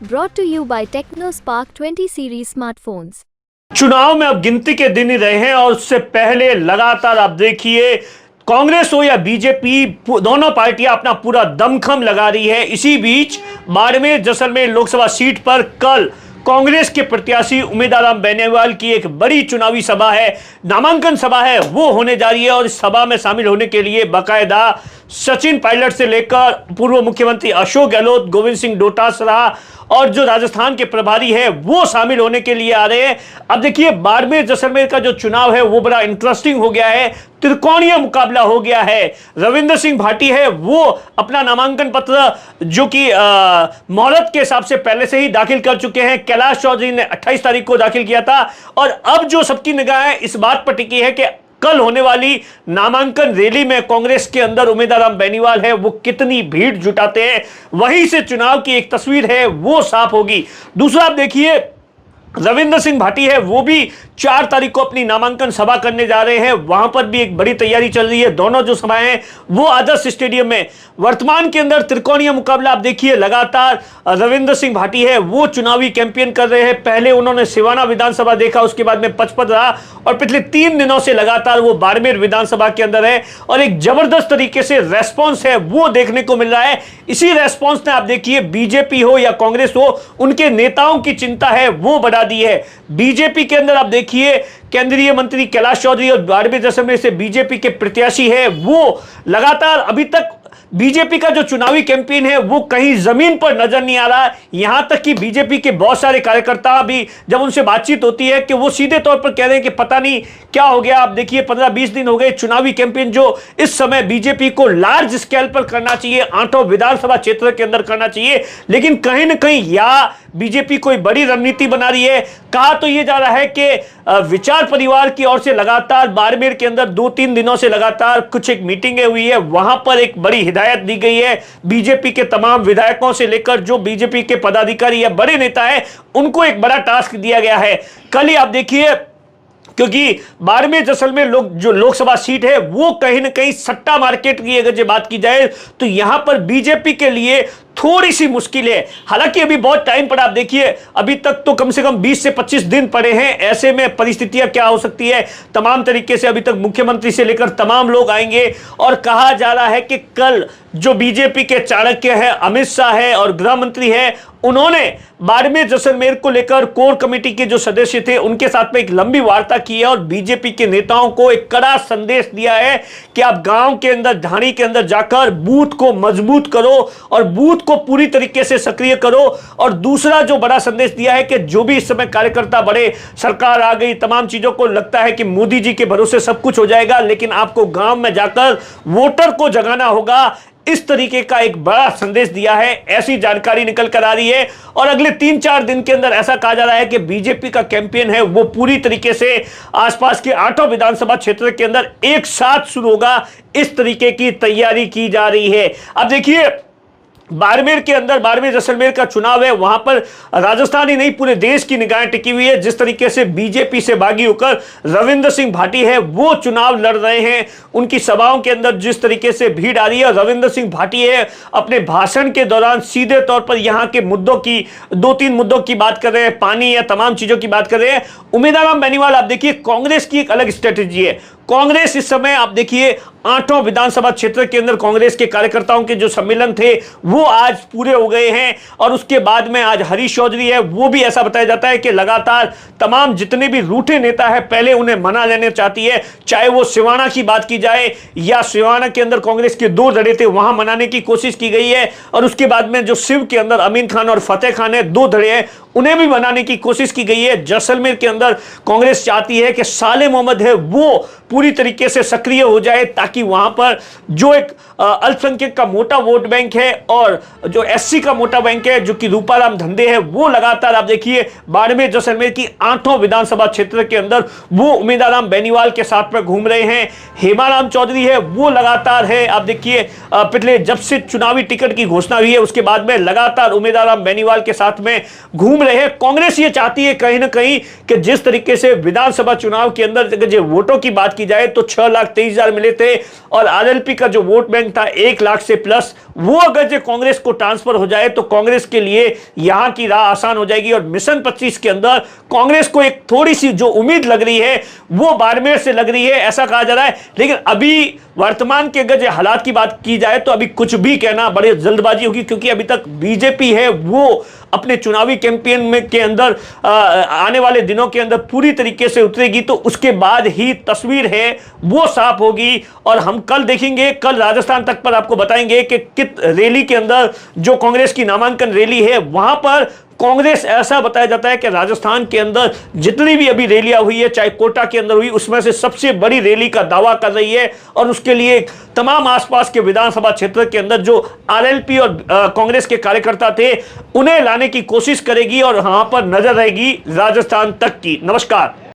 Brought to you by TechnoSpark 20 series smartphones। चुनाव में अब गिनती के दिन ही रहे हैं और उससे पहले लगातार आप देखिए कांग्रेस हो या बीजेपी, दोनों पार्टियां अपना पूरा दमखम लगा रही है। इसी बीच बाड़मेर जैसलमेर लोकसभा सीट पर कल कांग्रेस के प्रत्याशी उम्मीदवार राम बेनीवाल की एक बड़ी चुनावी सभा है, नामांकन सभा है, वो होने जा रही है। और इस सभा में शामिल होने के लिए बाकायदा सचिन पायलट से लेकर पूर्व मुख्यमंत्री अशोक गहलोत, गोविंद सिंह डोटासरा और जो राजस्थान के प्रभारी है वो शामिल होने के लिए आ रहे हैं। अब देखिए बाड़मेर जैसलमेर का जो चुनाव है वो बड़ा इंटरेस्टिंग हो गया है, त्रिकोणीय मुकाबला हो गया है। रविंद्र सिंह भाटी है वो अपना नामांकन पत्र जो कि मोहलत के हिसाब से पहले से ही दाखिल कर चुके हैं। कैलाश चौधरी ने 28 तारीख को दाखिल किया था और अब जो सबकी निगाहें इस बात पर टिकी है कि कल होने वाली नामांकन रैली में कांग्रेस के अंदर उम्मीदवार राम बेनीवाल है वो कितनी भीड़ जुटाते हैं, वहीं से चुनाव की एक तस्वीर है वो साफ होगी। दूसरा आप देखिए रविंद्र सिंह भाटी है वो भी 4 तारीख को अपनी नामांकन सभा करने जा रहे हैं, वहां पर भी एक बड़ी तैयारी चल रही है। दोनों जो सभाएं हैं वो आदर्श स्टेडियम में। वर्तमान के अंदर त्रिकोणीय मुकाबला आप देखिए, लगातार रविंद्र सिंह भाटी है वो चुनावी कैंपेन कर रहे हैं। पहले उन्होंने सिवाना विधानसभा देखा, उसके बाद में पचपत रहा और पिछले 3 दिनों से लगातार वो बाड़मेर विधानसभा के अंदर है और एक जबरदस्त तरीके से रेस्पॉन्स है वो देखने को मिल रहा है। इसी रेस्पॉन्स ने आप देखिए बीजेपी हो या कांग्रेस हो, उनके नेताओं की चिंता है वो बढ़ा दी है। बीजेपी के अंदर आप देखिए केंद्रीय मंत्री कैलाश चौधरी और बाड़मेर जैसलमेर से बीजेपी के प्रत्याशी है वो लगातार अभी तक बीजेपी का जो चुनावी कैंपेन है वो कहीं जमीन पर नजर नहीं आ रहा। यहां तक कि बीजेपी के बहुत सारे कार्यकर्ता भी जब उनसे बातचीत होती है कि वो सीधे तौर पर कह रहे हैं कि पता नहीं क्या हो गया। आप देखिए 15-20 दिन हो गए चुनावी कैंपेन जो इस समय बीजेपी को लार्ज स्केल पर करना चाहिए, 8 विधानसभा क्षेत्र के अंदर करना चाहिए, लेकिन कहीं ना कहीं या बीजेपी कोई बड़ी रणनीति बना रही है। कहा तो यह जा रहा है कि विचार परिवार की ओर से लगातार बाड़मेर के अंदर 2-3 दिनों से लगातार कुछ एक मीटिंगें हुई है, वहां पर एक बड़ी हिदायत दी गई है बीजेपी के तमाम विधायकों से लेकर जो बीजेपी के पदाधिकारी या बड़े नेता है उनको एक बड़ा टास्क दिया गया है। कल ही आप देखिए, क्योंकि बाड़मेर जैसलमेर जो लोकसभा सीट है वो कहीं ना कहीं सट्टा मार्केट की अगर बात की जाए तो यहां पर बीजेपी के लिए थोड़ी सी मुश्किल है। हालांकि अभी बहुत टाइम पड़ा, आप देखिए अभी तक तो कम से कम 20 से 25 दिन पड़े हैं। ऐसे में परिस्थितियां क्या हो सकती है, तमाम तरीके से अभी तक मुख्यमंत्री से लेकर तमाम लोग आएंगे और कहा जा रहा है कि कल जो बीजेपी के चाणक्य है, अमित शाह है और गृह मंत्री है, उन्होंने बाड़मेर जैसलमेर को लेकर कोर कमेटी के जो सदस्य थे उनके साथ में एक लंबी वार्ता की है और बीजेपी के नेताओं को एक कड़ा संदेश दिया है कि आप गांव के अंदर, ढाणी के अंदर जाकर बूथ को मजबूत करो और बूथ को पूरी तरीके से सक्रिय करो। और दूसरा जो बड़ा संदेश दिया है कि जो भी इस समय कार्यकर्ता बड़े, सरकार आ गई, तमाम चीजों को लगता है कि मोदी जी के भरोसे सब कुछ हो जाएगा, लेकिन आपको गांव में जाकर वोटर को जगाना होगा। इस तरीके का एक बड़ा संदेश दिया है, ऐसी जानकारी निकल कर आ रही है। और अगले 3-4 दिन के अंदर ऐसा कहा जा रहा है कि बीजेपी का कैंपेन है वो पूरी तरीके से आसपास के 8 विधानसभा क्षेत्र के अंदर एक साथ शुरू होगा, इस तरीके की तैयारी की जा रही है। अब देखिए बाड़मेर के अंदर, बाड़मेर जैसलमेर का चुनाव है, वहां पर राजस्थान ही नहीं पूरे देश की निगाहें टिकी हुई है। जिस तरीके से बीजेपी से बागी होकर रविंद्र सिंह भाटी है वो चुनाव लड़ रहे हैं, उनकी सभाओं के अंदर जिस तरीके से भीड़ आ रही है, रविंद्र सिंह भाटी है अपने भाषण के दौरान सीधे तौर पर यहां के मुद्दों की, 2-3 मुद्दों की बात कर रहे हैं, पानी या तमाम चीजों की बात कर रहे हैं। उम्मीदवार राम बेनीवाल आप देखिए कांग्रेस की एक अलग स्ट्रेटेजी है। कांग्रेस इस समय आप देखिए 8 विधानसभा क्षेत्र के अंदर कांग्रेस के कार्यकर्ताओं के जो सम्मेलन थे वो आज पूरे हो गए हैं और उसके बाद में आज हरीश चौधरी है वो भी ऐसा बताया जाता है कि लगातार तमाम जितने भी रूठे नेता है पहले उन्हें मना लेना चाहती है, चाहे वो सिवाना की बात की जाए या सिवाना के अंदर कांग्रेस के 2 धड़े थे वहां मनाने की कोशिश की गई है और उसके बाद में जो शिव के अंदर अमीन खान और फतेह खान है 2 धड़े हैं उन्हें भी बनाने की कोशिश की गई है। जैसलमेर के अंदर कांग्रेस चाहती है कि साले मोहम्मद है वो पूरी तरीके से सक्रिय हो जाए ताकि वहां पर जो एक अल्पसंख्यक का मोटा वोट बैंक है और जो एससी का मोटा बैंक है जो कि रूपाराम धंधे है वो लगातार आप देखिए बाड़मेर जैसलमेर की 8 विधानसभा क्षेत्र के अंदर वो उम्मीदवार राम बेनीवाल के साथ में घूम रहे हैं। हेमाराम चौधरी है वो लगातार है, आप देखिए पिछले जब से चुनावी टिकट की घोषणा हुई है उसके बाद में लगातार उम्मीदवार राम बेनीवाल के साथ में घूम रहे हैं। कांग्रेस ये चाहती है कहीं ना कहीं कि जिस तरीके से विधानसभा चुनाव के अंदर जो वोटों की बात की जाए तो 6,23,000 मिले थे और आरएलपी का जो वोट बैंक था 1 लाख से प्लस वो अगर जो कांग्रेस को ट्रांसफर हो जाए तो कांग्रेस के लिए यहां की राह आसान हो जाएगी और मिशन 25 के अंदर कांग्रेस को एक थोड़ी सी जो उम्मीद लग रही है वो बाड़मेर से लग रही है, ऐसा कहा जा रहा है। लेकिन अभी वर्तमान के अगर हालात की बात की जाए तो अभी कुछ भी कहना बड़े जल्दबाजी होगी, क्योंकि अभी तक बीजेपी है वो अपने चुनावी कैंपेन में के अंदर आने वाले दिनों के अंदर पूरी तरीके से उतरेगी, तो उसके बाद ही तस्वीर है वो साफ होगी। और हम कल देखेंगे, कल राजस्थान तक पर आपको बताएंगे कि कित रैली के अंदर जो कांग्रेस की नामांकन रैली है वहां पर कांग्रेस, ऐसा बताया जाता है कि राजस्थान के अंदर जितनी भी अभी रैलियां हुई है, चाहे कोटा के अंदर हुई, उसमें से सबसे बड़ी रैली का दावा कर रही है और उसके लिए तमाम आसपास के विधानसभा क्षेत्र के अंदर जो आरएलपी और कांग्रेस के कार्यकर्ता थे उन्हें लाने की कोशिश करेगी और वहां पर नजर रहेगी राजस्थान तक की। नमस्कार।